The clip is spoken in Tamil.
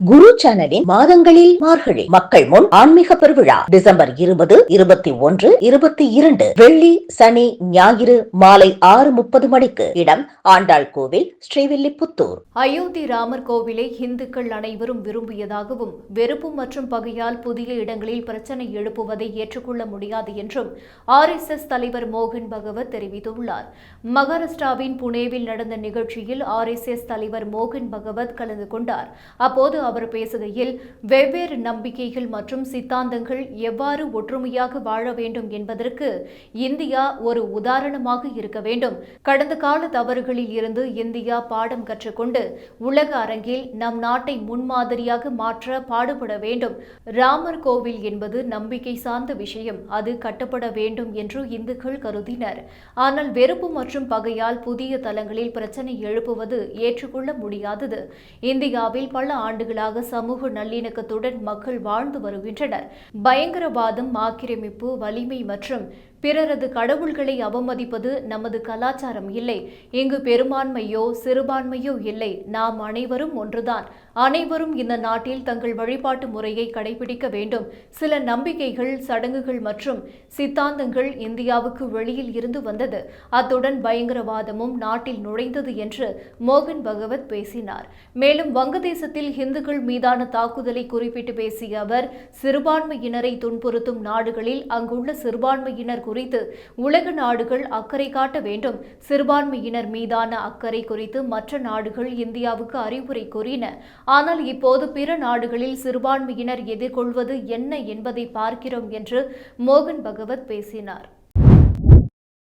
குரு சேனலின் மாதங்களில் மார்கழி மக்கள் முன் ஆன்மீக பெருவிழா டிசம்பர் 20, 21, 22 வெள்ளி, சனி, ஞாயிறு மாலை 6:30 மணிக்கு. இடம் ஆண்டாள் கோவில், ஸ்ரீவில்லிபுத்தூர். அயோத்தி ராமர் கோவிலை இந்துக்கள் அனைவரும் விரும்பியதாகவும் வெறுப்பு மற்றும் பகையால் புதிய இடங்களில் பிரச்சனை எழுப்புவதை ஏற்றுக்கொள்ள முடியாது என்றும் RSS தலைவர் மோகன் பகவத் தெரிவித்துள்ளார். மகாராஷ்டிராவின் புனேவில் நடந்த நிகழ்ச்சியில் RSS தலைவர் மோகன் பகவத் கலந்து கொண்டார். அப்போது அவர் பேசுகையில், வெவ்வேறு நம்பிக்கைகள் மற்றும் சித்தாந்தங்கள் எவ்வாறு ஒற்றுமையாக வாழ வேண்டும் என்பதற்கு இந்தியா ஒரு உதாரணமாக இருக்க வேண்டும். கடந்த கால தவறுகளில் இருந்து இந்தியா பாடம் கற்றுக்கொண்டு உலக அரங்கில் நம் நாட்டை முன்மாதிரியாக மாற்ற பாடுபட வேண்டும். ராமர் கோவில் என்பது நம்பிக்கை சார்ந்த விஷயம், அது கட்டப்பட வேண்டும் என்று இந்துக்கள் கருதினர். ஆனால் வெறுப்பு மற்றும் பகையால் புதிய தளங்களில் பிரச்சனை எழுப்புவது ஏற்றுக்கொள்ள முடியாதது. இந்தியாவில் பல ஆண்டுகளாக சமூக நல்லிணக்கத்துடன் மக்கள் வாழ்ந்து வருகின்றனர். பயங்கரவாதம், ஆக்கிரமிப்பு, வலிமை மற்றும் பிறரது கடவுள்களை அவமதிப்பது நமது கலாச்சாரம் இல்லை. இங்கு பெரும்பான்மையோ சிறுபான்மையோ இல்லை. நாம் அனைவரும் ஒன்றுதான். அனைவரும் இந்த நாட்டில் தங்கள் வழிபாட்டு முறையை கடைபிடிக்க வேண்டும். சில நம்பிக்கைகள், சடங்குகள் மற்றும் சித்தாந்தங்கள் இந்தியாவுக்கு வெளியில் இருந்து வந்தது. அத்துடன் பயங்கரவாதமும் நாட்டில் நுழைந்தது என்று மோகன் பகவத் பேசினார். மேலும் வங்கதேசத்தில் இந்துக்கள் மீதான தாக்குதலை குறிப்பிட்டு பேசிய அவர், சிறுபான்மையினரை துன்புறுத்தும் நாடுகளில் அங்குள்ள சிறுபான்மையினர் குறித்து உலக நாடுகள் அக்கறை காட்ட வேண்டும். சிறுபான்மையினர் மீதான அக்கறை குறித்து மற்ற நாடுகள் இந்தியாவுக்கு அறிவுரை கூறின. ஆனால் இப்போது பிற நாடுகளில் சிறுபான்மையினர் எதிர்கொள்வது என்ன என்பதை பார்க்கிறோம் என்று மோகன் பகவத் பேசினார்.